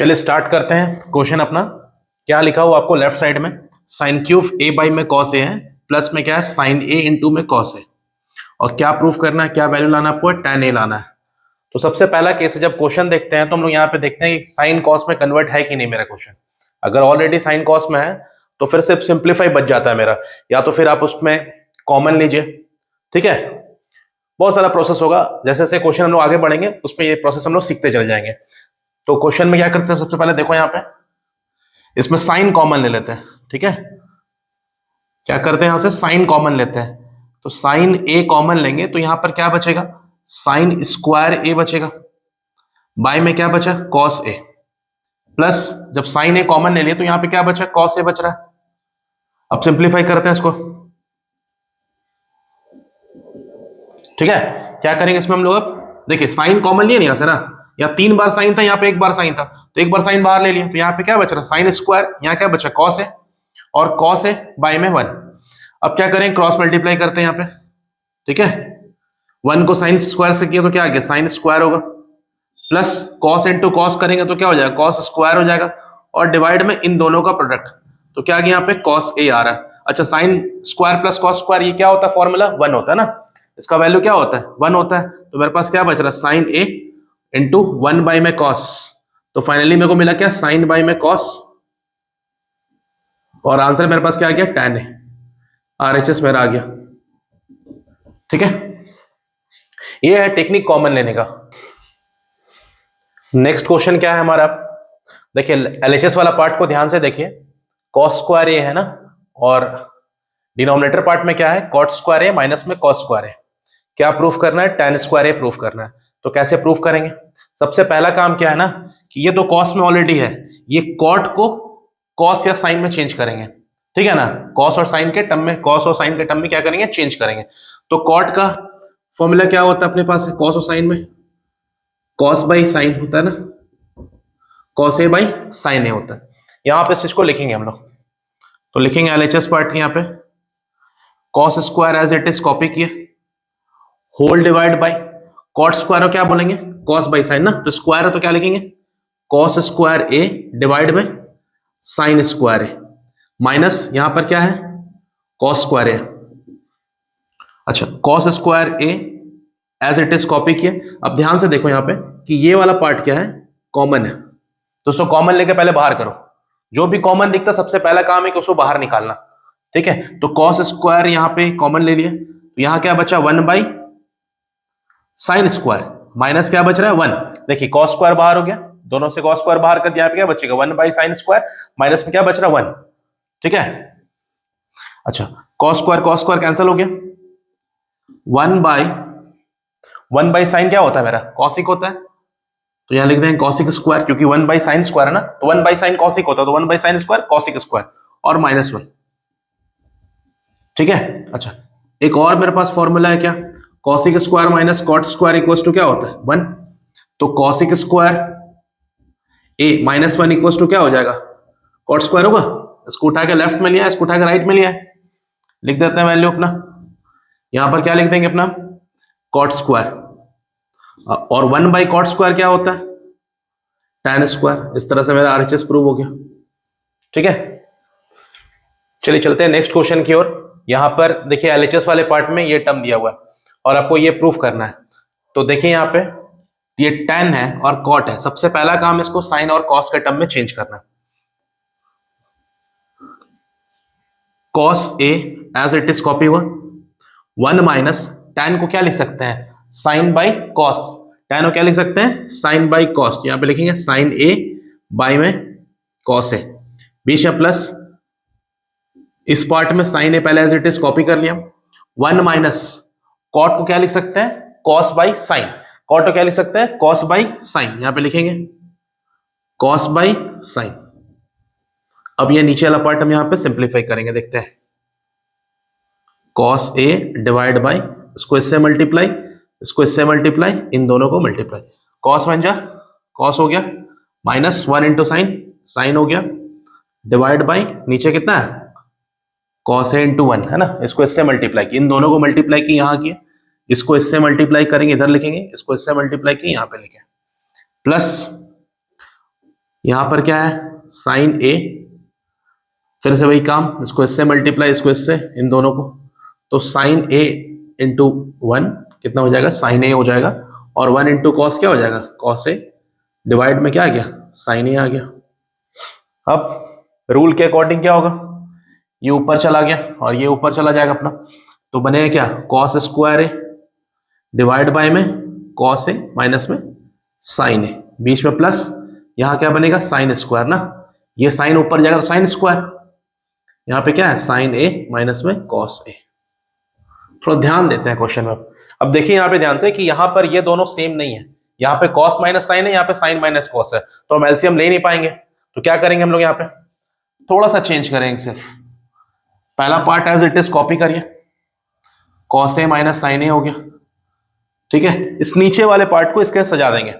चलिए स्टार्ट करते हैं क्वेश्चन अपना। क्या लिखा हुआ आपको लेफ्ट साइड में, साइन क्यूब ए बाई में कॉस ए है, प्लस में क्या है साइन ए इंटू में कॉस ए, और क्या प्रूफ करना है, क्या वैल्यू लाना है आपको, tan ए लाना है। तो सबसे पहला केस है, जब क्वेश्चन देखते हैं तो हम लोग यहाँ पे देखते हैं कि साइन कॉस में कन्वर्ट है कि नहीं मेरा क्वेश्चन। अगर ऑलरेडी साइन कॉस में है तो फिर सिर्फ सिंप्लीफाई बच जाता है मेरा, या तो फिर आप उसमें कॉमन लीजिए। ठीक है, बहुत सारा प्रोसेस होगा, जैसे जैसे क्वेश्चन हम लोग आगे बढ़ेंगे उसमें ये प्रोसेस हम लोग सीखते चले जाएंगे। तो क्वेश्चन में क्या करते हैं, सबसे पहले देखो यहाँ पे इसमें साइन कॉमन ले लेते हैं। ठीक है, क्या करते हैं, यहां से साइन कॉमन लेते हैं, तो साइन ए कॉमन लेंगे तो यहां पर क्या बचेगा, साइन स्क्वायर ए बचेगा, बाय में क्या बचा कॉस ए, प्लस जब साइन ए कॉमन ले लिया तो यहां पे क्या बचा कॉस ए बच रहा है। अब सिंप्लीफाई करते हैं इसको। ठीक है, क्या करेंगे इसमें हम लोग, अब देखिए साइन कॉमन लिया नहीं यहां से ना, या 3 बार साइन था, यहाँ पे 1 बार साइन था, तो 1 बार साइन बाहर ले लिया, तो यहाँ पे क्या बच रहा है साइन स्क्वायर, यहाँ क्या बचा कॉस है, और कॉस है बाय में 1। अब क्या करें, क्रॉस मल्टीप्लाई करते हैं यहाँ पे। ठीक है, 1 को साइन स्क्वायर से किया तो क्या आ गया साइन स्क्वायर होगा, प्लस कॉस इंटू कॉस करेंगे तो क्या हो जाएगा कॉस स्क्वायर हो जाएगा, और डिवाइड में इन दोनों का प्रोडक्ट, तो क्या आ गया यहाँ पे कॉस ए आ रहा है। अच्छा, sine square plus cos square ये क्या होता है फॉर्मूला 1 होता है ना, इसका वैल्यू क्या होता है 1 होता है, तो मेरे पास क्या बच रहा है साइन ए इंटू 1 बाई में कॉस, तो फाइनली मेरे को मिला क्या साइन बाई में कॉस, और आंसर मेरे पास क्या आ गया tan है, RHS मेरा आ गया। ठीक है, ये है टेक्निक कॉमन लेने का। नेक्स्ट क्वेश्चन क्या है हमारा, देखिए LHS वाला पार्ट को ध्यान से देखिए, कॉस स्क्वायर ए है ना, और डिनोमिनेटर पार्ट में क्या है कॉट स्क्वायर ए माइनस में कॉस स्क्वायर ए, क्या प्रूफ करना है tan स्क्वायर ए प्रूफ करना है। तो कैसे प्रूफ करेंगे, सबसे पहला काम क्या है ना कि ये तो कॉस में ऑलरेडी है, ये कॉट को कॉस या साइन में चेंज करेंगे। ठीक है ना, कॉस और साइन के टर्म में, कॉस और साइन के टर्म में क्या करेंगे चेंज करेंगे। तो कॉट का फॉर्मूला क्या होता है अपने पास, कॉस और साइन में कॉस बाई साइन होता है ना, कॉस ए बाई साइन ए होता है। यहां पे इस चीज को लिखेंगे हम लोग, तो लिखेंगे LHS पार्ट यहाँ पे cos square as it is copy किए, whole divide by cot square क्या बोलेंगे कॉस बाई साइन ना, तो स्क्वायर है तो क्या लिखेंगे कॉस स्क्वायर ए डिवाइड में साइन स्क्वायर ए, माइनस यहां पर क्या है कॉस स्क्वायर ए। अच्छा, cos square A as it is copy किए। अब ध्यान से देखो यहां पे कि ये वाला पार्ट क्या है कॉमन है, तो उसको कॉमन लेके पहले बाहर करो, जो भी कॉमन दिखता सबसे पहला काम है कि उसको बाहर निकालना। ठीक है, तो कॉस स्क्वायर यहां पे कॉमन ले लिए, तो यहां क्या बचा 1 बाई साइन स्क्वायर, माइनस क्या बच रहा है 1। देखिए कॉस स्क्वायर बाहर हो गया, दोनों से कॉस स्क्वायर बाहर कर दिया, यहाँ पे क्या बचेगा 1 बाई साइन स्क्वायर, माइनस में क्या बच रहा है 1। ठीक है, अच्छा कॉस स्क्वायर कैंसिल हो गया, 1 बाई साइन क्या होता है मेरा कॉसिक होता है, तो यहां लिख देंगे कॉसिक स्क्वायर, क्योंकि 1 बाई साइन स्क्वायर है ना, तो 1 बाई साइन कॉसिक होता है, तो 1 by sine square cosec square और माइनस 1। ठीक है, अच्छा एक और मेरे पास फॉर्मूला है क्या, cosec square minus cot square equal to क्या होता है 1, तो cosec square A minus 1 equal to क्या हो जाएगा कॉट स्क्वायर होगा, इसको उठा के लेफ्ट में लिया, इसको उठा के राइट में लिया है, लिख देते हैं वैल्यू अपना, यहां पर क्या लिख देंगे अपना कॉट स्क्वायर, और 1 बाई कॉट स्क्वायर क्या होता है tan स्क्वायर। इस तरह से मेरा RHS प्रूव हो गया। ठीक है, चलिए चलते हैं नेक्स्ट क्वेश्चन की ओर। यहां पर देखिए LHS वाले पार्ट में ये टर्म दिया हुआ है और आपको ये प्रूफ करना है, तो देखिए यहां पे ये tan है और cot है, सबसे पहला काम इसको साइन और cos के टर्म में चेंज करना है। cos A as it is copy हुआ, 1 माइनस tan को क्या लिख सकते हैं साइन बाई कॉस, tan को क्या लिख सकते हैं साइन बाई कॉस, तो यहां पे लिखेंगे साइन A बाई में cos A, बीच में प्लस, इस पार्ट में साइन ए पहले एज इट इज कॉपी कर लिया, 1 माइनस कॉट को क्या लिख सकते हैं कॉस बाई साइन, कॉट को क्या लिख सकते हैं कॉस बाई साइन, यहां पे लिखेंगे कॉस बाई साइन। अब ये नीचे वाला पार्ट हम यहां पे सिंप्लीफाई करेंगे, देखते हैं कॉस ए डिवाइड बाई, इसको इससे मल्टीप्लाई, इसको इससे मल्टीप्लाई, इन दोनों को मल्टीप्लाई, कॉस बन जा कॉस हो गया, माइनस 1 इंटू साइन, साइन हो गया, डिवाइड बाई नीचे कितना है cos a इंटू 1 है ना, इसको इससे मल्टीप्लाई की, इन दोनों को मल्टीप्लाई की यहाँ किए, इसको इससे मल्टीप्लाई करेंगे इधर लिखेंगे, इसको इससे मल्टीप्लाई की यहाँ पे लिखें, प्लस यहां पर क्या है साइन ए, फिर से वही काम, इसको इससे मल्टीप्लाई, इसको इससे, इन दोनों को, तो साइन ए इंटू 1 कितना हो जाएगा, साइन ए हो जाएगा, और 1 इंटू कॉस क्या हो जाएगा, कॉस ए, डिवाइड में क्या आ गया, साइन ए आ गया। अब रूल के अकॉर्डिंग क्या होगा, ये ऊपर चला गया और ये ऊपर चला जाएगा अपना, तो बनेगा क्या, cos square A divide by में कॉस ए माइनस में साइन ए, बीच में प्लस, यहां क्या बनेगा साइन स्क्वायर ना, ये साइन ऊपर जाएगा तो साइन स्क्वायर, यहां पे क्या है साइन ए माइनस में कॉस ए। थोड़ा ध्यान देते हैं क्वेश्चन में। अब देखिए यहां पे ध्यान से कि यहां पर ये दोनों सेम नहीं है, यहाँ पे कॉस माइनस साइन है, यहाँ पे साइन माइनस कॉस है, तो हम एलसीएम ले नहीं पाएंगे, तो क्या करेंगे हम लोग यहाँ पे थोड़ा सा चेंज करेंगे, सिर्फ पहला part as it is copy करिए, cos A minus sine A हो गया, ठीक है, इस नीचे वाले पार्ट को इसके सजा देंगे,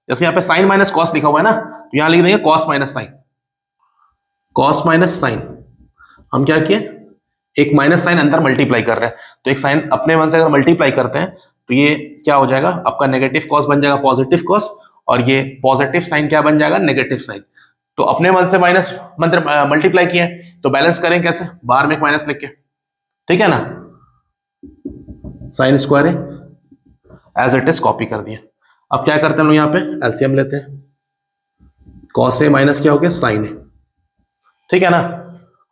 जैसे यहाँ पे साइन माइनस कॉस लिखा हुआ है ना, तो यहां लिख देंगे cos minus sine, cos minus sine, हम क्या किए एक माइनस साइन अंदर मल्टीप्लाई कर रहे हैं, तो एक साइन अपने मन से अगर मल्टीप्लाई करते हैं तो ये क्या हो जाएगा आपका नेगेटिव कॉस बन जाएगा पॉजिटिव कॉस, और ये पॉजिटिव साइन क्या बन जाएगा नेगेटिव साइन, तो अपने मन से माइनस मतलब मल्टीप्लाई किए, तो बैलेंस करें कैसे, बाहर में एक माइनस लिख के, ठीक है ना, साइन स्क्वायर है एज इट इज कॉपी कर दिया। अब क्या करते हैं हम लोग यहाँ पे एलसीएम लेते हैं, कॉस ए माइनस क्या हो गया साइन ए, ठीक है ना,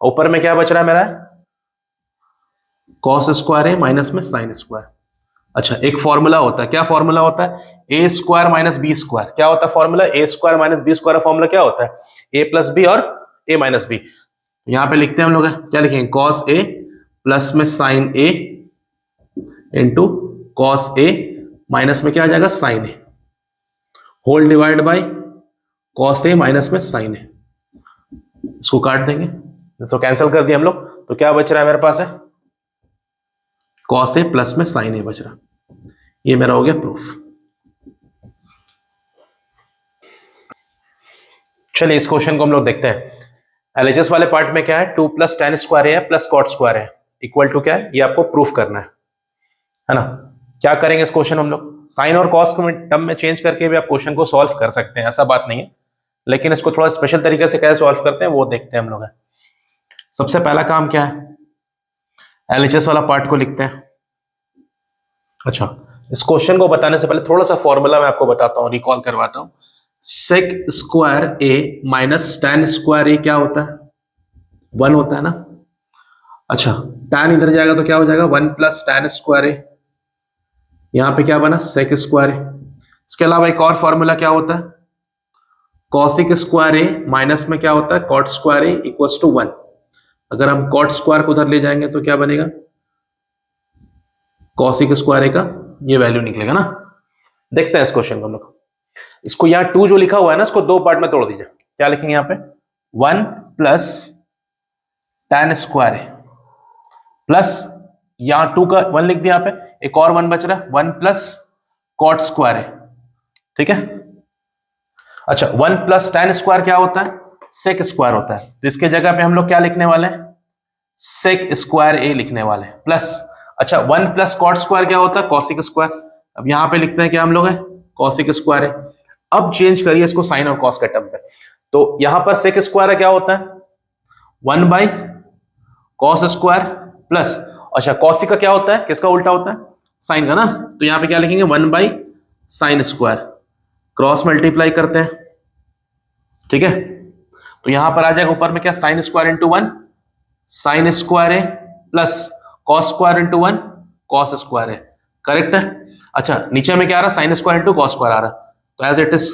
ऊपर में क्या बच रहा है मेरा कॉस स्क्वायर ए माइनस में साइन स्क्वायर। अच्छा एक फॉर्मूला होता है, क्या फॉर्मूला होता है, A square minus B square, क्या होता है फॉर्मूला, ए स्क्वायर माइनस बी स्क्वायर का फॉर्मूला क्या होता है, ए प्लस बी और ए माइनस बी, यहां पे लिखते हैं हम लोग, क्या लिखेंगे कॉस ए प्लस में sine A into cos A minus में क्या आ जाएगा sine A, whole divide by cos A minus में साइन ए, इसको काट देंगे, इसको कैंसिल कर दिया हम लोग, तो क्या बच रहा है मेरे पास है कॉस ए प्लस में साइन ए बच रहा, ये मेरा हो गया प्रूफ। चलिए इस क्वेश्चन को हम लोग देखते हैं। एलएचएस वाले पार्ट में क्या है 2 प्लस टेन स्क्वायर है प्लस कॉट स्क्वायर है इक्वल टू क्या है, ये आपको प्रूफ करना है ना। क्या करेंगे इस क्वेश्चन हम लोग, साइन और कॉस को टर्म में चेंज करके भी आप क्वेश्चन को सॉल्व कर सकते हैं, ऐसा बात नहीं है, लेकिन इसको थोड़ा स्पेशल तरीके से कैसे सॉल्व करते हैं वो देखते हैं हम लोग। सबसे पहला काम क्या है, एलएचएस वाला पार्ट को लिखते हैं। अच्छा इस क्वेश्चन को बताने से पहले थोड़ा सा फॉर्मूला मैं आपको बताता हूं, रिकॉल करवाता हूं। Sec square A minus ten square ए क्या होता है 1 होता है ना। अच्छा tan इधर जाएगा तो क्या हो जाएगा 1 प्लस टेन स्क्वायर ए, यहां पे क्या बना सेक स्क्वायर ए। इसके अलावा एक और फॉर्मूला क्या होता है कॉसिक स्क्वायर ए माइनस में क्या होता है cot square A equals to 1। अगर हम कॉट स्क्वायर को उधर ले जाएंगे तो क्या बनेगा कॉसिक स्क्वायर ए का ये वैल्यू निकलेगा ना। देखते हैं इस क्वेश्चन को हम लोग, इसको यहाँ 2 जो लिखा हुआ है ना इसको 2 पार्ट में तोड़ दीजिए, क्या लिखेंगे यहाँ पे 1 प्लस टेन स्क्वायर ए प्लस यहाँ 2 का 1 लिख दिया यहाँ पे, एक और 1 बच रहा है 1 प्लस कॉट स्क्वायर ए, ठीक है। अच्छा 1 प्लस टेन स्क्वायर क्या होता है सेक स्क्वायर होता है, तो इसके जगह पे हम लोग क्या लिखने वाले हैं सेक स्क्वायर ए लिखने वाले हैं प्लस। अच्छा 1 प्लस कॉट स्क्वायर क्या होता है कॉसिक स्क्वायर, अब यहां पे लिखते हैं क्या हम लोग है कॉसिक स्क्वायर है। अब चेंज करिए इसको साइन और कॉस के टर्म पे, तो यहां पर सेक स्क्वायर क्या होता है 1 बाई कॉस स्क्वायर प्लस, अच्छा कॉसिक का क्या होता है किसका उल्टा होता है साइन का ना, तो यहां पे क्या लिखेंगे 1 by sine square, cross multiply करते हैं, ठीक है। तो यहां पर आ जाएगा ऊपर में क्या sine square into 1 sine square है plus cos square into 1 cos square है, करेक्ट है। अच्छा नीचे में क्या आ रहा है sine square into cos square आ रहा है, तो एज इट इज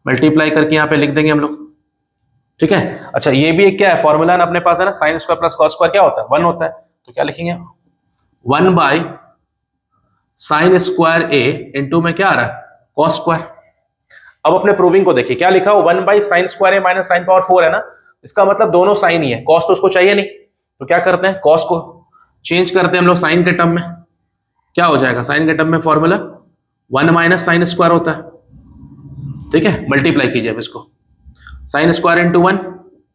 मल्टीप्लाई करके यहाँ पे लिख देंगे हम लोग, ठीक है। अच्छा ये भी एक क्या है फॉर्मूला अपने पास है ना sine square plus cos square क्या होता है 1 होता है, तो क्या लिखेंगे 1 by sine square A into में क्या आ रहा है कॉस स्क्वायर। अब अपने प्रूविंग को देखिए क्या लिखा हो 1 by sine square A minus sine power 4 है ना, इसका मतलब दोनों साइन ही है, कॉस तो उसको चाहिए नहीं, तो क्या करते हैं कॉस को चेंज करते हैं हम लोग साइन के टर्म में, क्या हो जाएगा साइन के टर्म में फॉर्मूला 1 माइनस साइन स्क्वायर होता है, ठीक है। मल्टीप्लाई कीजिए अब इसको sine square into 1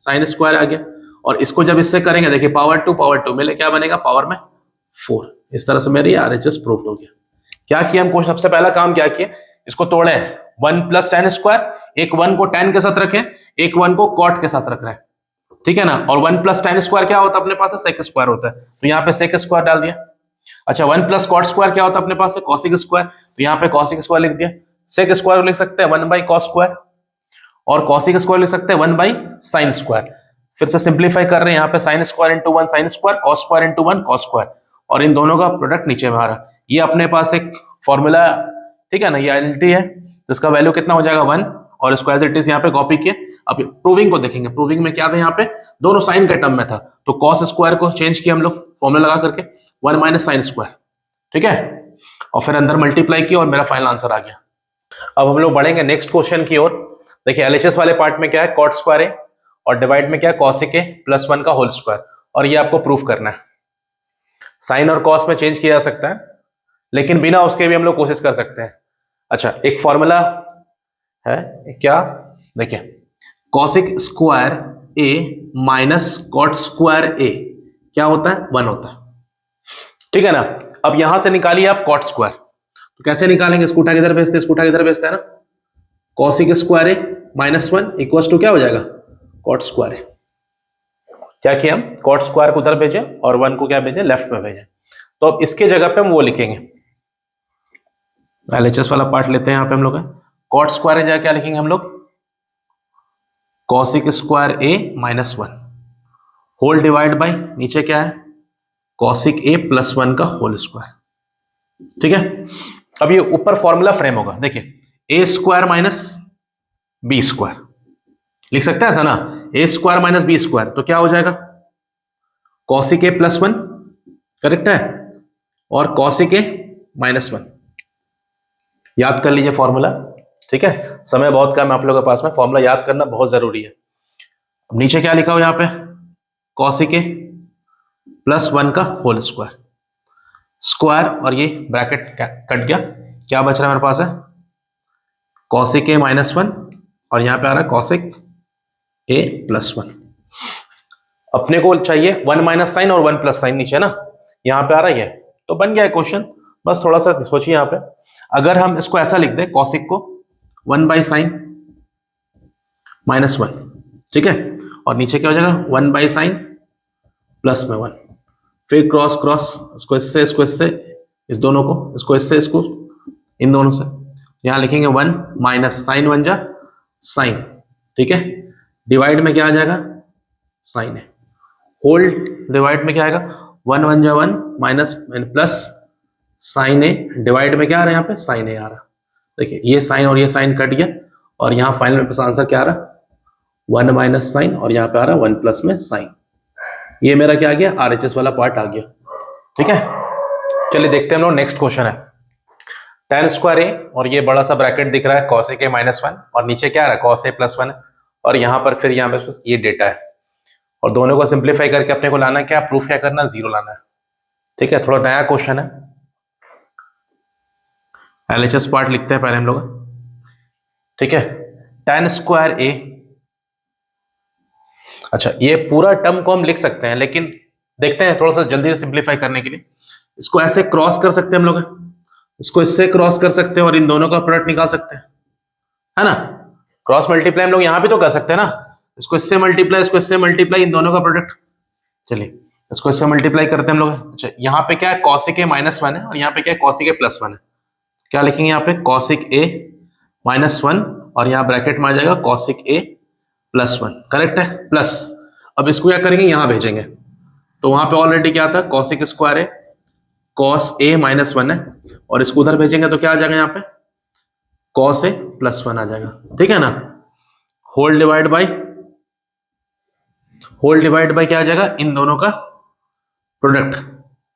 sine square आ गया, और इसको जब इससे करेंगे देखिए पावर 2 मिले क्या बनेगा पावर में 4। इस तरह से मेरी आरएचएस प्रूफ हो गया। क्या किया हमको सबसे पहला काम क्या किया इसको तोड़े 1 प्लस टेन स्क्वायर एक 1 को tan के साथ रखें, एक 1 को cot के साथ रख रहे हैं, ठीक है ना। और 1 प्लस tan स्क्वायर क्या होता है अपने पास, सेक स्क्वायर होता है, तो यहाँ पे सेक स्क्वायर डाल दिया। अच्छा 1 प्लस कॉट स्क्वायर क्या होता है अपने पास है, कॉसिक स्क्वायर, तो यहाँ पे कॉसिक स्क्वायर लिख दिया। सेक स्क्वायर लिख सकते हैं 1 बाई कॉस स्क्वायर, और कॉसिक स्क्वायर लिख सकते हैं 1 बाई साइन स्क्वायर। फिर से सिंप्लीफाई कर रहे हैं, यहाँ पे sign square into 1 sine square, cos square into 1 cos square, और इन दोनों का प्रोडक्ट नीचे में आ रहा। ये अपने पास एक फॉर्मूला, ठीक है ना, ये आइडेंटिटी है, जिसका वैल्यू कितना हो जाएगा 1, और इसको एज इट इज यहाँ पे कॉपी किए। अब प्रूविंग को देखेंगे, प्रूविंग में क्या था, यहाँ पे दोनों साइन का टर्म में था, तो कॉस स्क्वायर को चेंज किया हम लोग फॉर्मूला लगा करके 1 माइनस साइन स्क्वायर, ठीक है, और फिर अंदर मल्टीप्लाई किया और मेरा फाइनल आंसर आ गया। अब हम लोग बढ़ेंगे नेक्स्ट क्वेश्चन की ओर। देखिए एलएचएस वाले पार्ट में क्या है, कॉट स्क्वायर है, और डिवाइड में क्या है, कॉसिक ए प्लस 1 का होल स्क्वायर, और ये आपको प्रूफ करना है। साइन और कॉस में चेंज किया जा सकता है, लेकिन बिना उसके भी हम लोग कोशिश कर सकते हैं। अच्छा एक फॉर्मूला है क्या, देखिए cosec square A minus cot square ए क्या होता है, 1 होता है, ठीक है ना। अब यहां से निकालिए आप कॉट स्क्वायर, तो कैसे निकालेंगे, स्कूटा किधर भेजते हैं, स्कूटा किधर भेजता है ना, cosec square A minus 1 equal to क्या हो जाएगा, कॉट स्क्वायर ए। क्या किया हम, कॉट स्क्वायर को उधर भेजे और 1 को क्या भेजे, लेफ्ट में भेजे। तो अब इसके जगह पे हम वो लिखेंगे, एलएचएस वाला पार्ट लेते हैं यहाँ पे हम लोग, कॉट स्क्वायर है जगह क्या लिखेंगे हम लोग, cosec square A minus 1 whole divide by नीचे क्या है, कॉसिक ए प्लस 1 का होल स्क्वायर, ठीक है। अब ये ऊपर फॉर्मूला फ्रेम होगा, देखिए ए स्क्वायर माइनस बी स्क्वायर लिख सकते हैं ऐसा ना, A square minus B square, तो क्या हो जाएगा, कॉसिक ए प्लस 1, करेक्ट है, और कॉसिक ए माइनस 1, याद कर लीजिए फॉर्मूला, ठीक है। समय बहुत कम है आप लोगों के पास में, फॉर्मूला याद करना बहुत जरूरी है। अब नीचे क्या लिखा हो यहाँ पे, कॉसिक ए प्लस 1 का होल स्क्वायर, स्क्वायर और ये ब्रैकेट कट गया, क्या बच रहा है मेरे पास है, कॉसिक ए माइनस 1, और यहाँ पे आ रहा है कॉसिक ए प्लस 1। अपने को चाहिए 1 माइनस साइन और 1 प्लस साइन, नीचे ना यहाँ पे आ रहा है, तो बन गया है क्वेश्चन। बस थोड़ा सा सोचिए यहाँ पे, अगर हम इसको ऐसा लिख दें, कॉसिक को 1 बाई साइन माइनस 1, ठीक है, और नीचे क्या हो जाएगा 1 बाई साइन प्लस में 1, फिर क्रॉस क्रॉस, इसको इससे, इस दोनों को, इसको इससे, इसको इन दोनों से, यहां लिखेंगे 1 माइनस साइन 1 जा साइन, ठीक है, डिवाइड में क्या आ जाएगा, साइन है, होल डिवाइड में क्या आएगा, 1 1 जा 1 माइनस प्लस साइन ए, डिवाइड में क्या आ रहा है यहाँ पे, साइन ए आ रहा। देखिए ये साइन और ये साइन कट गया, और यहाँ फाइनल में आंसर क्या आ रहा, 1 माइनस साइन, और यहाँ पे आ रहा 1 प्लस में साइन। ये मेरा क्या आ गया, आरएचएस वाला पार्ट आ गया, ठीक है। चलिए देखते हैं हम लोग, नेक्स्ट क्वेश्चन है tan स्क्वायर ए, और ये बड़ा सा ब्रैकेट दिख रहा है cos ए माइनस 1, और नीचे क्या आ रहा है, cos ए प्लस 1, और यहाँ पर फिर यहाँ पे ये डेटा है, और दोनों को सिंप्लीफाई करके अपने को लाना क्या, प्रूफ क्या करना, 0 लाना है, ठीक है। थोड़ा नया क्वेश्चन है, एलएचएस पार्ट लिखते हैं पहले हम लोग, ठीक है। tan स्क्वायर ए, अच्छा ये पूरा टर्म को हम लिख सकते हैं, लेकिन देखते हैं थोड़ा सा जल्दी से सिंप्लीफाई करने के लिए, इसको ऐसे क्रॉस कर सकते हैं हम लोग, इसको इससे क्रॉस कर सकते हैं, और इन दोनों का प्रोडक्ट निकाल सकते हैं, है ना। क्रॉस मल्टीप्लाई हम लोग यहां भी तो कर सकते हैं ना, इसको इससे मल्टीप्लाई, इसको इससे मल्टीप्लाई, इन दोनों का प्रोडक्ट। चलिए इसको इससे मल्टीप्लाई करते हैं हम लोग। अच्छा यहाँ पे क्या है, कॉसिक ए माइनस 1 है, और यहाँ पे क्या है, कॉसिक ए प्लस 1 है, क्या लिखेंगे यहाँ पे, कॉसिक ए माइनस 1, और यहाँ ब्रैकेट में आ जाएगा कॉसिक ए प्लस 1, करेक्ट है, प्लस। अब इसको क्या करेंगे, यहां भेजेंगे, तो वहां पे ऑलरेडी क्या था, कॉसिक स्क्वायर है, कॉस ए माइनस 1 है, और इसको उधर भेजेंगे तो क्या आ जाएगा यहाँ पे, कॉस ए प्लस 1 आ जाएगा, ठीक है ना। होल डिवाइड बाय क्या आ जाएगा, इन दोनों का प्रोडक्ट,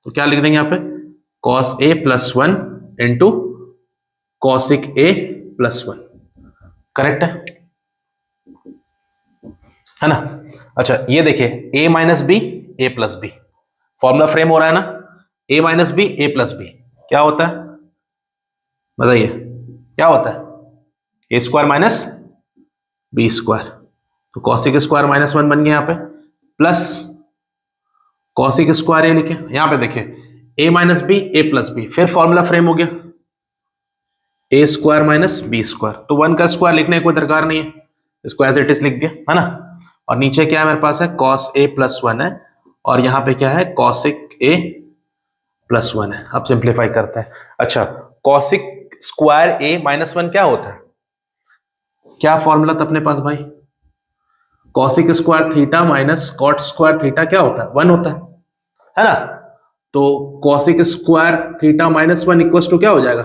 तो क्या लिख देंगे यहाँ पे, cos A plus 1 into cosec A plus 1, correct है ना। अच्छा ये देखिए a minus B A plus B, formula frame हो रहा है ना, a minus B A plus B क्या होता है, बताइए क्या होता है, A square minus B square, तो कॉसिक स्क्वायर माइनस 1 बन गया यहाँ पे, प्लस कॉसिक स्क्वायर ए लिखे, यहाँ पे देखिए a minus B A plus B, फिर फॉर्मूला फ्रेम हो गया, A square minus B square, तो 1 का स्क्वायर लिखने की कोई दरकार नहीं है, इसको एज इट इज लिख दिया, है ना। और नीचे क्या है मेरे पास है, कॉस ए प्लस 1 है, और यहाँ पे क्या है, कॉसिक ए प्लस 1 है। अब सिंप्लीफाई करते हैं। अच्छा, कॉसिक स्क्वायर ए माइनस 1 क्या होता है, क्या फॉर्मूला था अपने पास भाई, cosec square theta minus cot square theta क्या होता है, 1 होता है ना। तो cosec square theta minus 1 equal to क्या हो जाएगा,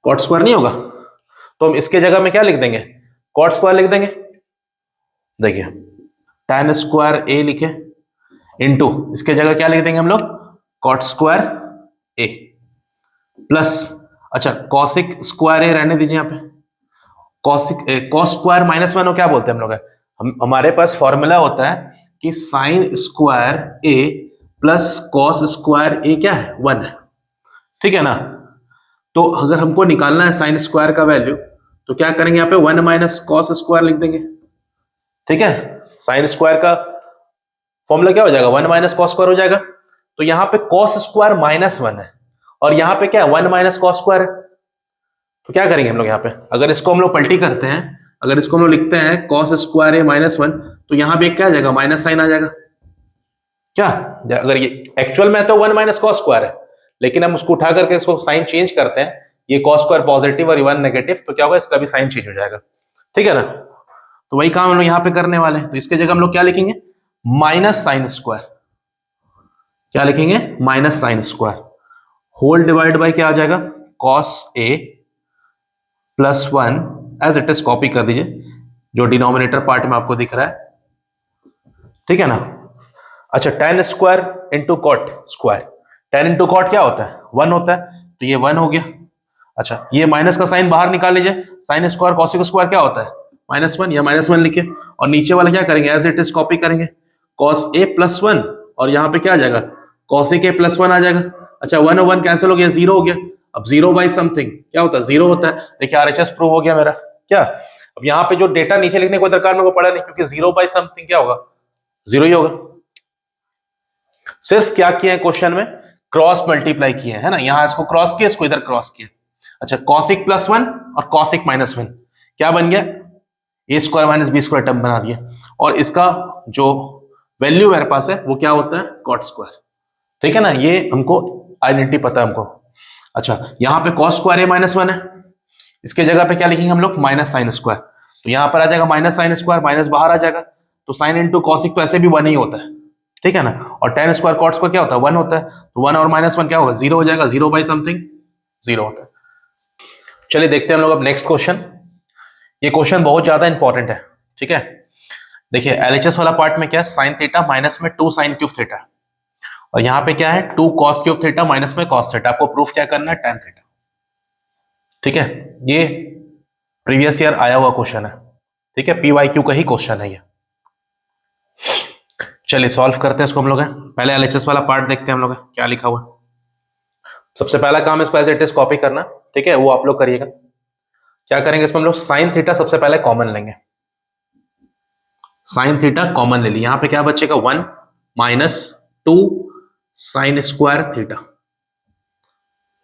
कॉट स्क्वायर नहीं होगा, तो हम इसके जगह में क्या लिख देंगे, कॉट स्क्वायर लिख देंगे। देखिए tan स्क्वायर ए लिखे इनटू इसके जगह क्या लिख देंगे हम लोग, कॉट स्क्वायर ए प्लस, अच्छा कॉसिक स्क्वायर ए रहने दीजिए यहाँ पे, कॉसिक कॉस स्क्वायर माइनस 1 को क्या बोलते हैं हम लोग, हमारे पास फॉर्मूला होता है कि साइन स्क्वायर ए प्लस कॉस स्क्वायर ए क्या है, 1 है, ठीक है ना। तो अगर हमको निकालना है साइन स्क्वायर का वैल्यू, तो क्या करेंगे, यहाँ पे 1 माइनस कॉस स्क्वायर लिख देंगे, ठीक है। साइन स्क्वायर का फॉर्मूला क्या हो जाएगा, 1 माइनस कॉस स्क्वायर हो जाएगा। तो यहाँ पे कॉस स्क्वायर माइनस 1 है, और यहाँ पे क्या है, 1 माइनस कॉस स्क्वायर है। तो क्या करेंगे हम लोग यहाँ पे, अगर इसको हम लोग पलटी करते हैं, अगर इसको हम लोग लिखते हैं कॉस स्क्वायर ए माइनस 1, तो यहाँ पे क्या आ जाएगा, माइनस साइन आ जाएगा क्या, अगर ये एक्चुअल में तो 1 माइनस कॉस स्क्वायर है, लेकिन हम उसको उठा करके इसको साइन चेंज करते हैं, ये कॉस स्क्वायर पॉजिटिव और 1 नेगेटिव, तो क्या होगा, इसका भी साइन चेंज हो जाएगा, ठीक है ना। तो वही काम हम लोग यहाँ पे करने वाले हैं। तो इसके जगह हम लोग क्या लिखेंगे, माइनस साइन स्क्वायर, क्या लिखेंगे, minus sine square whole divide by क्या आ जाएगा, cos A plus 1 as it is, copy कर दीजिए जो डिनोमिनेटर पार्ट में आपको दिख रहा है, ठीक है ना। अच्छा tan square into cot square, tan into cot क्या होता है, 1 होता है, तो ये 1 हो गया। अच्छा ये माइनस का साइन बाहर निकाल लीजिए, साइन स्क्वायर कॉसिक स्क्वायर क्या होता है, -1, या -1 लिखे, और नीचे वाला क्या करेंगे, एज इट इज कॉपी करेंगे, कॉस ए प्लस 1, और यहाँ पे क्या आ जाएगा, कॉसिक ए प्लस 1 आ जाएगा। अच्छा 1 और 1 कैंसिल हो गया, 0 हो गया। अब 0 बाई समथिंग क्या होता है, 0 होता है। देखिए आरएचएस प्रूव हो गया मेरा, क्या। अब यहाँ पे जो डेटा नीचे लिखने को दरकार मेरे को पड़ा नहीं, क्योंकि 0 बाई समथिंग क्या होगा, 0 ही होगा। सिर्फ क्या किया है क्वेश्चन में, क्रॉस मल्टीप्लाई किए है ना, यहां इसको क्रॉस किया, इसको इधर क्रॉस किया। अच्छा कॉसिक प्लस 1 और कॉसिक माइनस 1 क्या बन गया, A square minus B square term बना दिया, और इसका जो वैल्यू मेरे पास है वो क्या होता है, कॉट स्क्वायर, ठीक है ना। ये हमको आइडेंटिटी पता है हमको। अच्छा यहाँ पे कॉस स्क्वायर ए माइनस 1 है, इसके जगह पे क्या लिखेंगे हम लोग, माइनस साइन स्क्वायर, तो यहाँ पर आ जाएगा माइनस साइन स्क्वायर, माइनस बाहर आ जाएगा, तो साइन इंटू कॉसिक तो ऐसे भी 1 ही होता है, ठीक है ना। और tan स्क्वायर कॉट स्क्वायर क्या होता है, 1 होता है, तो 1 और -1 क्या होगा, 0 हो जाएगा, 0 बाई समथिंग 0 होता है। चलिए देखते हैं हम लोग अब नेक्स्ट क्वेश्चन। ये क्वेश्चन बहुत ज्यादा इंपॉर्टेंट है, ठीक है। देखिए एलएचएस वाला पार्ट में क्या है, साइन थीटा माइनस में 2 साइन क्यूब थीटा, और यहाँ पे क्या है 2 कॉस क्यूब थीटा माइनस में कॉस थीटा, आपको प्रूफ क्या करना है, tan थीटा, ठीक है। ये प्रीवियस ईयर आया हुआ क्वेश्चन है, ठीक है, PYQ का ही क्वेश्चन है ये। चलिए सॉल्व करते हैं इसको हम लोग, पहले एलएचएस वाला पार्ट देखते हैं हम लोग क्या लिखा हुआ है। सबसे पहला काम इसको एज इट इज कॉपी करना, ठीक है, वो आप लोग करिएगा। क्या करेंगे इसमें हम लोग, साइन थीटा सबसे पहले कॉमन लेंगे, साइन थीटा कॉमन ले ली, यहां पे क्या बचेगा 1 माइनस 2 साइन स्क्वायर थीटा,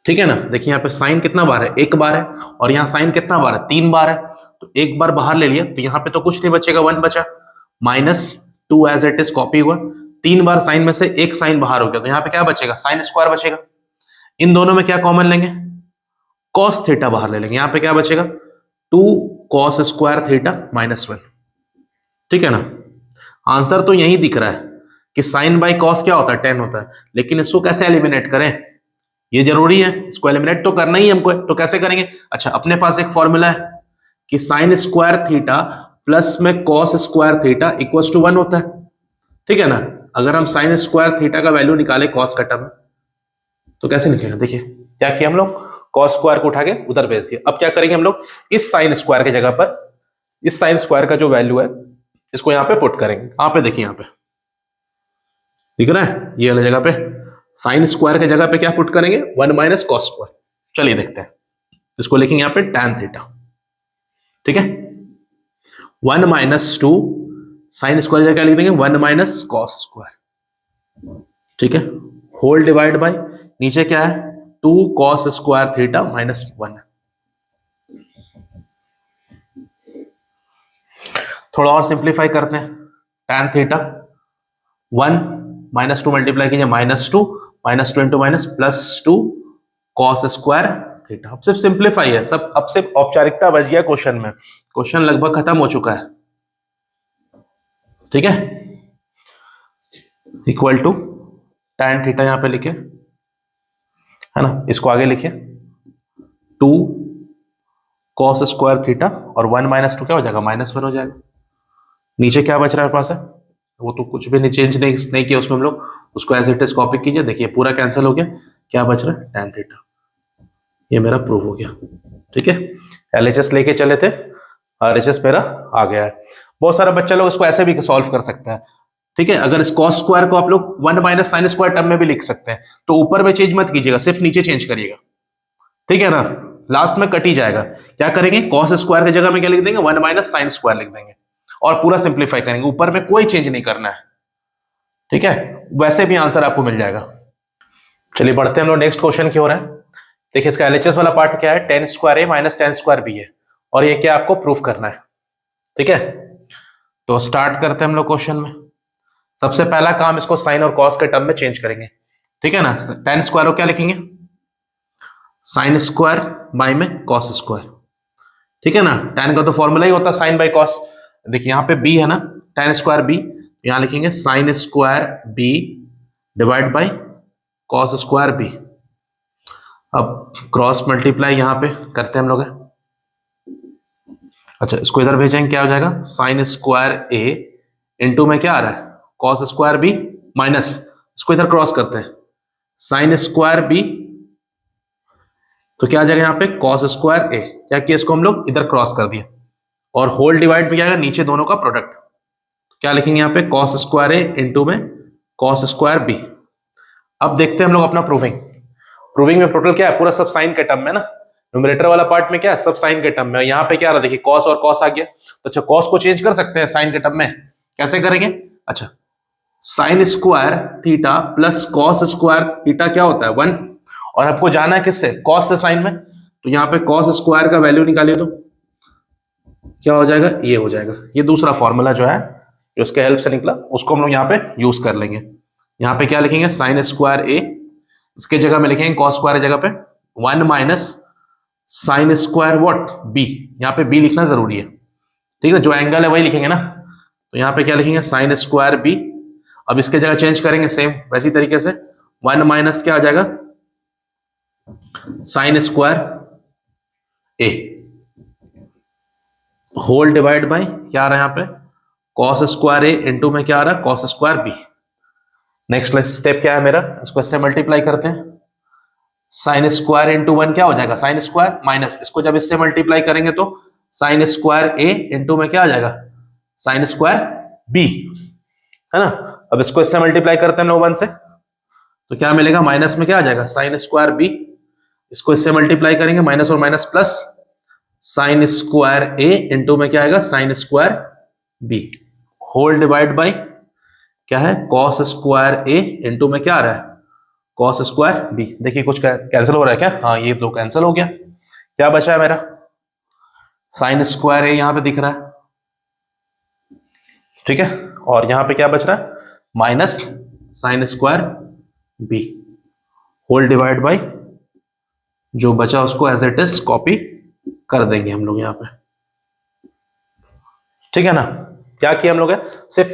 ठीक है ना। देखिए यहाँ पे साइन कितना बार है, 1 बार है, और यहाँ साइन कितना बार है, 3 बार है, तो 1 बार बाहर ले लिया, तो यहाँ पे तो कुछ नहीं बचेगा, 1 बचा, -2 एज इट इज कॉपी हुआ, 3 बार साइन में से 1 साइन बाहर हो गया, तो यहाँ पे क्या बचेगा, साइन स्क्वायर बचेगा। इन दोनों में क्या कॉमन लेंगे, कॉस थीटा बाहर ले लेंगे, यहाँ पे क्या बचेगा 2 कॉस स्क्वायर थीटा -1, ठीक है ना। आंसर तो यही दिख रहा है कि साइन बाई कॉस क्या होता है, 10 होता है, लेकिन इसको कैसे एलिमिनेट करें, ये जरूरी है, इसको एलिमिनेट तो करना ही हमको है, तो कैसे करेंगे। अच्छा अपने पास एक फॉर्मूला है कि साइन स्क्वायर थीटा प्लस में cos square theta equals to 1 होता है, ठीक है ना। अगर हम साइन स्क्वायर थीटा का वैल्यू निकाले कॉस का टर्म, तो कैसे निकलेगा, देखिए क्या किया हम लोग, कॉस स्क्वायर को उठा के उधर भेज दिया। अब क्या करेंगे हम लोग, इस साइन स्क्वायर की जगह पर इस साइन स्क्वायर का जो वैल्यू है इसको यहाँ पे पुट करेंगे। यहाँ पे देखिए, यहाँ पे दिख रहा है, ये वाली जगह पे साइन स्क्वायर की जगह पे क्या पुट करेंगे, 1 माइनस कॉस स्क्वायर। चलिए देखते हैं, इसको लिखेंगे यहाँ पे tan थीटा, ठीक है। 1 माइनस 2 साइन स्क्वायर जगह लिख देंगे 1 माइनस कॉस स्क्वायर, ठीक है, होल डिवाइड बाय नीचे क्या है 2 कॉस स्क्वायर थीटा -1, थोड़ा और सिंप्लीफाई करते हैं, tan थीटा 1 -2 मल्टीप्लाई कीजिए -2 -2 into minus +2 cos square theta. अब सिर्फ सिंप्लीफाई है सब, अब सिर्फ औपचारिकता बच गया क्वेश्चन में, क्वेश्चन लगभग खत्म हो चुका है। ठीक है, इक्वल टू tan थीटा यहां पे लिखे, है ना, इसको आगे लिखिए 2 कॉस स्क्वायर थीटा और 1 -2 क्या हो जाएगा -1 हो जाएगा। नीचे क्या बच रहा है पास है, वो तो कुछ भी नहीं चेंज नहीं किया उसमें हम लोग, उसको एज इट इज कॉपी कीजिए, देखिए पूरा कैंसिल हो गया, क्या बच रहा है tan थीटा। ये मेरा प्रूव हो गया। ठीक है, एलएचएस लेके चले थे, आरएचएस मेरा आ गया है। बहुत सारा बच्चा लोग इसको ऐसे भी सॉल्व कर सकता है। ठीक है, अगर इस कॉस स्क्वायर को आप लोग 1 माइनस साइन स्क्वायर टर्म में भी लिख सकते हैं, तो ऊपर में चेंज मत कीजिएगा, सिर्फ नीचे चेंज करिएगा। ठीक है ना, लास्ट में कट ही जाएगा। क्या करेंगे, कॉस स्क्वायर की जगह में क्या लिख देंगे, 1 माइनस साइन स्क्वायर लिख देंगे और पूरा सिंप्लीफाई करेंगे, ऊपर में कोई चेंज नहीं करना है। ठीक है, वैसे भी आंसर आपको मिल जाएगा। चलिए बढ़ते हैं हम लोग नेक्स्ट क्वेश्चन की ओर है। देखिए इसका एलएचएस वाला पार्ट क्या है, tan square A minus tan square B है, और ये क्या आपको प्रूफ करना है। ठीक है, तो स्टार्ट करते हैं हम लोग क्वेश्चन में। सबसे पहला काम, इसको साइन और कॉस के टर्म में चेंज करेंगे। ठीक है ना, tan स्क्वायर को क्या लिखेंगे, साइन स्क्वायर बाई में कॉस स्क्वायर। ठीक है ना, tan का तो फॉर्मूला ही होता है साइन बाई कॉस। देखिए यहाँ पे b है ना, tan स्क्वायर b, यहाँ लिखेंगे sine square b divide by cos square b। अब क्रॉस मल्टीप्लाई यहाँ पे करते हैं हम लोग। अच्छा, इसको इधर भेजेंगे, क्या हो जाएगा, साइन स्क्वायर a इंटू में क्या आ रहा है, कॉस स्क्वायर b माइनस, इसको इधर क्रॉस करते हैं, साइन स्क्वायर b, तो क्या आ जाएगा यहाँ पे कॉस स्क्वायर a, क्या किया, इसको हम लोग इधर क्रॉस कर दिया, और होल डिवाइड में क्या आएगा, नीचे दोनों का प्रोडक्ट, क्या लिखेंगे यहाँ पे कॉस स्क्वायर a इंटू में कॉस स्क्वायर b। अब देखते हैं हम लोग अपना प्रूविंग। प्रूविंग में टोटल क्या है, पूरा सब साइन के टर्म में ना, न्यूमरेटर वाला पार्ट में क्या है, सब साइन के टर्म में, यहाँ पे क्या आ रहा है, देखिए कॉस और कॉस आ गया, तो अच्छा कॉस को चेंज कर सकते हैं साइन के टर्म में, कैसे करेंगे, अच्छा sine square theta plus cos square theta क्या होता है 1, और आपको जाना है किससे, कॉस से साइन में, तो यहाँ पे कॉस स्क्वायर का वैल्यू निकालिए तो क्या हो जाएगा, ये हो जाएगा। ये दूसरा फॉर्मूला जो है, जो उसके हेल्प से निकला, उसको हम लोग यहाँ पे यूज कर लेंगे। यहाँ पे क्या लिखेंगे, साइन स्क्वायर ए, इसके जगह में लिखेंगे कॉस स्क्वायर जगह पे 1 minus sine square what B, यहाँ पे बी लिखना जरूरी है। ठीक है, जो एंगल है वही लिखेंगे ना, तो यहाँ पे क्या लिखेंगे साइन स्क्वायर बी। अब इसके जगह चेंज करेंगे सेम वैसी तरीके से, 1 माइनस क्या आ जाएगा sine square A whole divide by क्या आ रहा है यहाँ पे कॉस स्क्वायर ए इंटू में क्या आ रहा है cos square B. Next step क्या है मेरा, इसको इससे मल्टीप्लाई करते हैं, साइन स्क्वायर इंटू 1 क्या हो जाएगा साइन स्क्वायर माइनस, इसको जब इससे मल्टीप्लाई करेंगे तो साइन स्क्वायर ए इंटू में क्या आ जाएगा साइन स्क्वायर बी, है ना। अब इसको इससे मल्टीप्लाई करते हैं हम लोग 1 से, तो क्या मिलेगा, माइनस में क्या आ जाएगा साइन स्क्वायर बी, इसको इससे मल्टीप्लाई करेंगे माइनस और minus plus, sine square A into में क्या आएगा sine square B whole divide by क्या है कॉस स्क्वायर ए इंटू में क्या आ रहा है कॉस स्क्वायर बी। देखिए कुछ कैंसिल हो रहा है क्या, हाँ ये तो कैंसिल हो गया, क्या बचा है मेरा साइन स्क्वायर ए यहां पे दिख रहा है, ठीक है, और यहां पे क्या बच रहा है minus sine square B whole divide by जो बचा उसको एज इट इज कॉपी कर देंगे हम लोग यहाँ पे। ठीक है ना, क्या किया हम लोग है, सिर्फ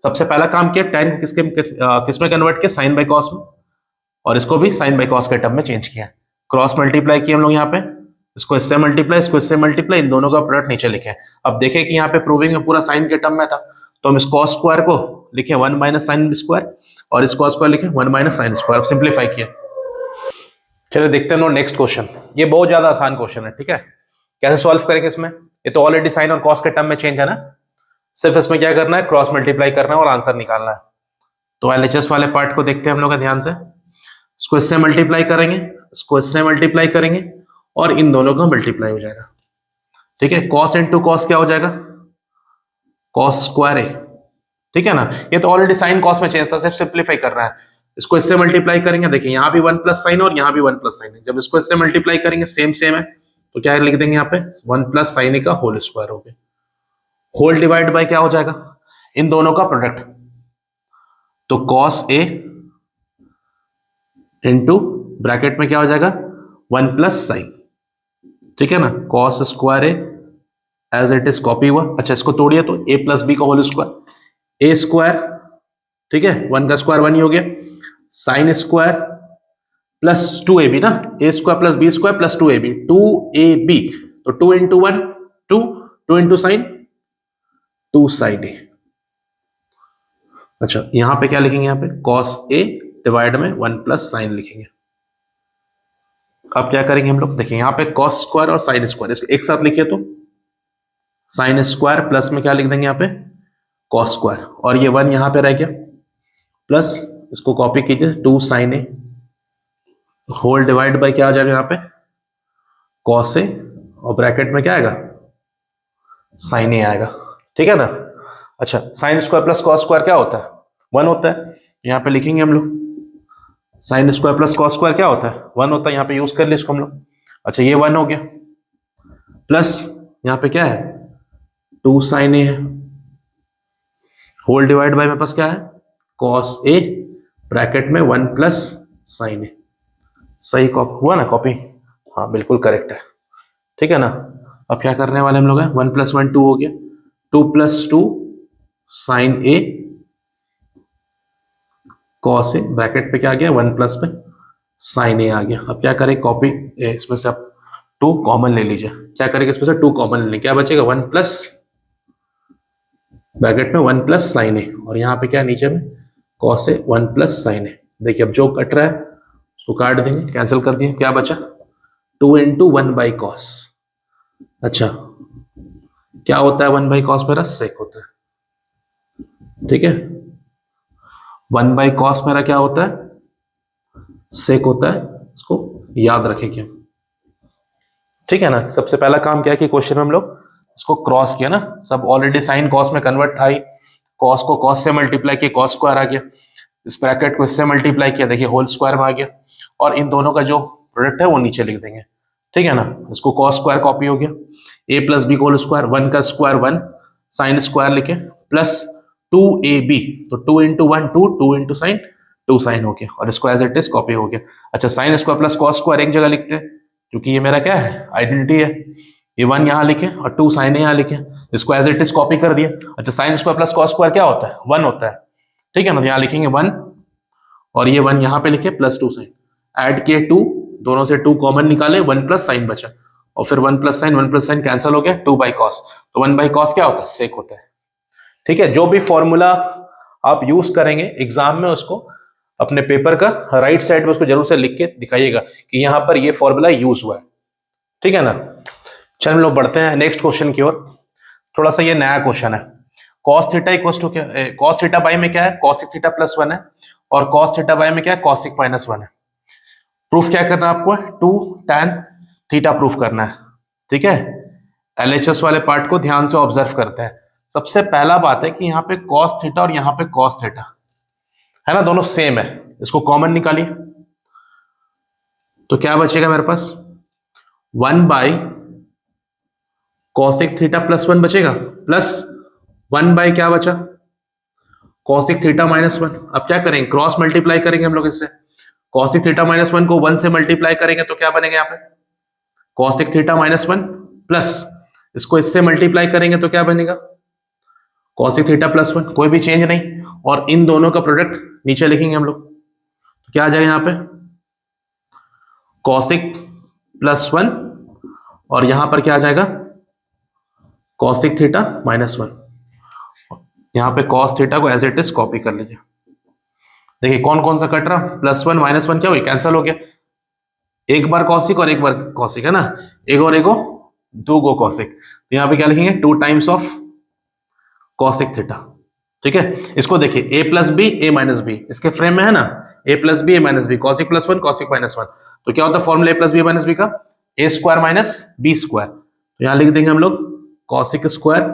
सबसे पहला काम किया tan को किस में कन्वर्ट किया साइन बाई कॉस में, और इसको भी साइन बाई कॉस के टर्म में चेंज किया, क्रॉस मल्टीप्लाई किया हम लोग यहाँ पे, इसको इससे मल्टीप्लाई इसको इससे मल्टीप्लाई, इन दोनों का प्रोडक्ट नीचे लिखे। अब देखें कि यहाँ पे प्रूविंग में पूरा साइन के टर्म में था, तो हम इस कॉस स्क्वायर को लिखे 1 माइनस साइन स्क्वायर और इस कॉस स्क्वायर लिखे 1 माइनस साइन स्क्वायर, अब सिंप्लीफाई किया। चलिए देखते हैं नेक्स्ट क्वेश्चन, ये बहुत ज्यादा आसान क्वेश्चन है। ठीक है, कैसे सॉल्व करेंगे इसमें, ये तो ऑलरेडी साइन और कॉस के टर्म में चेंज है ना, सिर्फ इसमें क्या करना है क्रॉस मल्टीप्लाई करना है और आंसर निकालना है। तो एलएचएस वाले पार्ट को देखते हैं हम लोग ध्यान से, इसको इससे मल्टीप्लाई करेंगे इसको इससे मल्टीप्लाई करेंगे और इन दोनों का मल्टीप्लाई हो जाएगा। ठीक है, कॉस इंटू कॉस क्या हो जाएगा कॉस स्क्वायर ए, ठीक है ना, ये तो ऑलरेडी साइन कॉस में चेंज था, सिर्फ सिंप्लीफाई कर रहा है। इसको इससे मल्टीप्लाई करेंगे, देखिए यहाँ भी 1 प्लस साइन और यहाँ भी 1 प्लस साइन है, जब इसको इससे मल्टीप्लाई करेंगे सेम सेम है, तो क्या लिख देंगे यहाँ पे 1 प्लस साइन का होल स्क्वायर हो गया, होल डिवाइड बाय क्या हो जाएगा, इन दोनों का प्रोडक्ट, तो कॉस ए इंटू ब्रैकेट में क्या हो जाएगा 1 प्लस साइन, ठीक है ना, cos square A as it is copy हुआ। अच्छा इसको तोड़िए तो ए प्लस बी का होल स्क्वायर, ए स्क्वायर, ठीक है, 1 का स्क्वायर 1 ही हो गया, साइन स्क्वायर प्लस 2ab ना, A square plus B square plus 2ab, 2ab, तो 2 into 1 2, 2 into sine 2 sine A. अच्छा यहां पे क्या लिखेंगे, यहां पे कॉस ए डिवाइड में 1 प्लस साइन लिखेंगे। अब क्या करेंगे हम लोग, देखिए यहां पे कॉस स्क्वायर और साइन स्क्वायर इसको एक साथ लिखिए तो साइन स्क्वायर प्लस में क्या लिख देंगे यहाँ पे कॉस स्क्वायर, और ये 1 यहां पे रह गया, प्लस इसको कॉपी कीजिए 2 sine A whole divide by क्या आ जाएगा यहाँ पे कॉस ए, और ब्रैकेट में क्या आएगा साइन ए आएगा, ठीक है ना। अच्छा sine square plus cos square क्या होता है 1 होता है, यहाँ पे लिखेंगे हम लोग sine square plus cos square क्या होता है 1 होता है, यहाँ पे यूज कर लिया इसको हम लोग। अच्छा ये 1 हो गया, प्लस यहाँ पे क्या है 2 साइन ए है, होल डिवाइड बाय मेरे पास क्या है कॉस ए, ब्रैकेट में 1 प्लस साइन ए। सही कॉपी हुआ ना, कॉपी, हाँ बिल्कुल करेक्ट है, ठीक है ना। अब क्या करने वाले हम लोग हैं 1 प्लस 1 2 हो गया, 2 plus 2 sine A cos A, bracket पे क्या आ गया 1 प्लस में साइन ए आ गया। अब क्या करें कॉपी, इसमें से आप 2 कॉमन ले लीजिए, क्या करेंगे इसमें से 2 कॉमन ले लेंगे, क्या बचेगा 1 प्लस ब्रैकेट में 1 प्लस साइन ए, और यहाँ पे क्या नीचे में कॉस ए 1 प्लस साइन ए। देखिए अब जो कट रहा है उसको काट देंगे, कैंसिल कर दिए, क्या बचा 2 इंटू 1 बाई कॉस। अच्छा क्या होता है 1 बाई कॉस मेरा सेक होता है, ठीक है, 1 बाई कॉस मेरा क्या होता है सेक होता है, इसको याद रखेंगे हम, ठीक है ना। सबसे पहला काम क्या है कि क्वेश्चन में हम लोग इसको क्रॉस किया ना, सब ऑलरेडी साइन कॉस में कन्वर्ट था ही, कॉस को कॉस से मल्टीप्लाई किया कॉस स्क्वायर आ गया, इस ब्रैकेट को इससे मल्टीप्लाई किया देखिए होल स्क्वायर में आ गया, और इन दोनों का जो प्रोडक्ट है वो नीचे लिख देंगे, ठीक है ना। इसको कॉस स्क्वायर कॉपी हो गया, ए प्लस बी होल स्क्वायर, 1 का स्क्वायर 1 साइन स्क्वायर लिखे प्लस 2ab, तो 2 इंटू 1 2, 2 इंटू साइन 2 साइन हो गया, और इसको एज इट इज कॉपी हो गया। अच्छा sine square plus cos square एक जगह लिखते हैं क्योंकि ये मेरा क्या है आइडेंटिटी है, ये 1 यहाँ लिखे और 2 साइन यहाँ लिखे, इसको एज इट इज कॉपी कर दिया। अच्छा sine square plus cos square क्या होता है 1 होता है, ठीक है ना, तो यहाँ लिखेंगे 1 और ये 1 यहाँ पे लिखे प्लस 2 साइन, ऐड किए 2, दोनों से 2 कॉमन निकाले 1 प्लस साइन बचा, और फिर 1 प्लस साइन कैंसिल हो गया 2 बाई कॉस, तो 1 बाई कॉस क्या होता है सेक होता है, ठीक है। जो भी फॉर्मूला आप यूज करेंगे एग्जाम में उसको अपने पेपर का राइट साइड में उसको जरूर से लिख के दिखाइएगा कि यहां पर ये फॉर्मूला यूज हुआ है, ठीक है ना। चल हम लोग बढ़ते हैं नेक्स्ट क्वेश्चन की ओर। थोड़ा सा ये नया क्वेश्चन है, कॉस थीटा इक्वल टू क्या, कॉस थीटा बाई में क्या है कॉसिक थीटा प्लस 1 है, और कॉस थीटा बाई में क्या है कॉसिक माइनस 1 है। प्रूफ क्या करना है आपको 2 tan थीटा प्रूफ करना है, ठीक है। एलएचएस वाले पार्ट को ध्यान से ऑब्जर्व करते हैं। सबसे पहला बात है कि यहाँ पे कॉस थीटा और यहाँ पे कॉस थीटा है ना, दोनों सेम है, इसको कॉमन निकालिए तो क्या बचेगा मेरे पास 1 बाई कॉसिक थीटा प्लस 1 बचेगा, प्लस 1 बाई क्या बचा कॉसिक थीटा माइनस 1। अब क्या करेंगे क्रॉस मल्टीप्लाई करेंगे हम लोग इससे, कॉसिक थीटा माइनस 1 को 1 से मल्टीप्लाई करेंगे तो क्या बनेगा यहाँ पे कॉसिक थीटा माइनस 1, प्लस इसको इससे मल्टीप्लाई करेंगे तो क्या बनेगा कॉसिक थीटा प्लस 1, कोई भी चेंज नहीं, और इन दोनों का प्रोडक्ट नीचे लिखेंगे हम लोग, तो क्या आ जाएगा यहाँ पे कॉसिक प्लस 1, और यहां पर क्या आ जाएगा कॉसिक थीटा माइनस 1। यहां पे कॉस थीटा को एज इट इज कॉपी कर लीजिए, देखिए कौन कौन सा कट रहा प्लस 1 माइनस 1 क्या हुई कैंसिल हो गया, एक बार कॉसिक और एक बार कॉसिक है ना, एक और एगो 2 गो कॉसिक, तो यहाँ पे क्या लिखेंगे 2 टाइम्स ऑफ कॉसिक थीटा, ठीक है। इसको देखिए a plus B A minus B इसके फ्रेम में है ना, a plus B A minus B cosec plus 1 cosec minus 1, तो क्या होता है formula a plus B minus B का a square minus B square, तो यहाँ लिख देंगे हम लोग कॉसिक स्क्वायर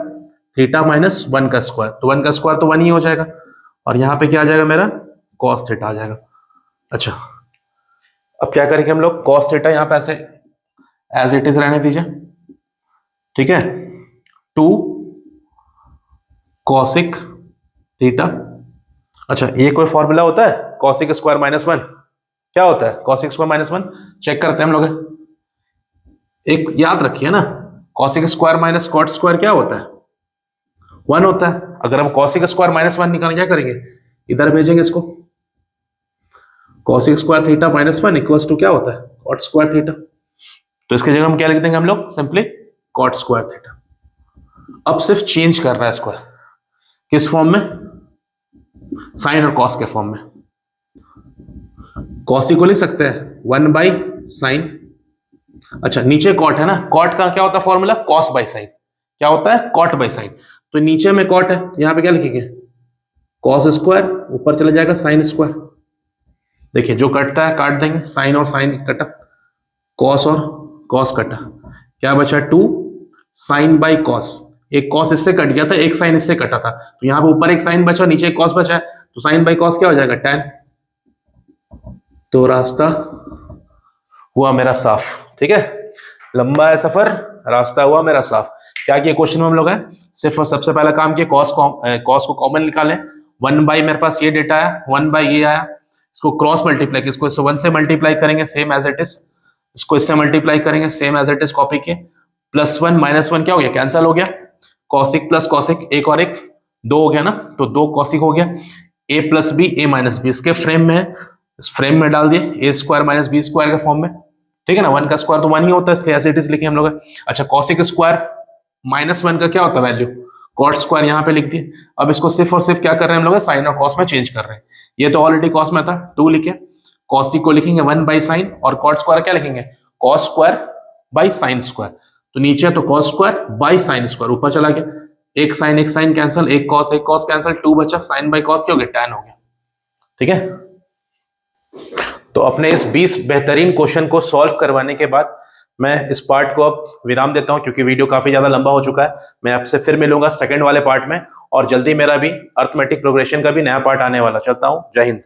थीटा माइनस 1 का स्क्वायर, तो 1 का स्क्वायर तो 1 ही हो जाएगा, और यहाँ पे क्या आ जाएगा मेरा कॉस थीटा आ जाएगा। अच्छा अब क्या करेंगे हम लोग कॉस थीटा यहाँ पे ऐसे एज इट इज रहने दीजिए, ठीक है 2 कॉसिक थीटा। अच्छा, ये कोई फॉर्मूला होता है कॉसिक स्क्वायर माइनस वन? क्या होता है cosec square minus one? Check करते हैं हम लोग। एक याद रखिए ना, cosec square minus cot square क्या होता है? वन होता है। अगर हम कॉसिक स्क्वायर माइनस वन निकालने क्या करेंगे, इधर भेजेंगे इसको। Cosec square theta minus one equals to क्या होता है, कॉट स्क्वायर थीटा। तो इसकी जगह हम क्या लिख देंगे हम लोग, सिंपली कॉट स्क्वायर थीटा। अब सिर्फ चेंज कर रहा है इसको, किस फॉर्म में, साइन और कॉस के फॉर्म में। कॉसी को लिख सकते हैं वन बाई साइन। अच्छा, नीचे कॉट है ना, कॉट का क्या होता है फॉर्मूला, कॉस बाई साइन। क्या होता है, कॉट बाई साइन। तो नीचे में कॉट है, यहां पे क्या लिखेंगे, कॉस स्क्वायर, ऊपर चला जाएगा साइन स्क्वायर। देखिए जो कटता है काट देंगे, साइन और साइन कटा, कॉस और कॉस कटा, क्या बचा, टू साइन बाई कॉस। एक कॉस इससे कट गया था, एक साइन इससे कटा था, तो यहां पे ऊपर एक साइन बचा, नीचे एक कॉस बचा है, तो साइन बाई कॉस क्या हो जाएगा, tan। तो रास्ता हुआ मेरा साफ। ठीक है, लंबा है सफर, रास्ता हुआ मेरा साफ। क्या किया क्वेश्चन में हम लोग है, सिर्फ और सबसे पहला काम किया, कॉस को कॉमन निकालें। वन बाई मेरे पास ये डेटा आया, वन बाई ये आया, इसको क्रॉस मल्टीप्लाई, इसको इससे वन से मल्टीप्लाई करेंगे सेम एज इट इज, इसको इससे मल्टीप्लाई करेंगे same as it is, copy के। प्लस वन माइनस वन क्या हो गया, कैंसिल हो गया। कॉसिक प्लस कॉसिक, एक और एक दो हो गया ना, तो दो कॉसिक हो गया। ए plus B, A minus B, इसके फ्रेम में है, इस फ्रेम में डाल दिए, ए स्क्वायर माइनस बी स्क्वायर के फॉर्म में। ठीक है ना, वन का स्क्वायर तो वन ही होता है, इसलिए एज इट इज लिखे हम लोग। अच्छा, कॉसिक स्क्वायर माइनस वन का क्या होता है वैल्यू, कॉट स्क्वायर, यहाँ पे लिख दिए। अब इसको सिर्फ और सिर्फ क्या कर रहे हैं हम लोग, साइन और कॉस में चेंज कर रहे हैं। ये तो ऑलरेडी कॉस में था, टू लिखे, कॉसिक को लिखेंगे वन बाई साइन, और कॉट स्क्वायर क्या लिखेंगे, cos square by sine square. तो नीचे तो cos square by sine square, ऊपर चला गया, एक साइन कैंसिल, एक कॉस कैंसिल, टू बचा, साइन बाई कॉस क्या हो गया, टैन हो गया। ठीक है, तो अपने इस 20 बेहतरीन क्वेश्चन को सॉल्व करवाने के बाद मैं इस पार्ट को अब विराम देता हूं, क्योंकि वीडियो काफी ज्यादा लंबा हो चुका है। मैं आपसे फिर मिलूंगा सेकंड वाले पार्ट में, और जल्दी मेरा भी अर्थमेटिक प्रोग्रेशन का भी नया पार्ट आने वाला। चलता हूं, जय हिंद।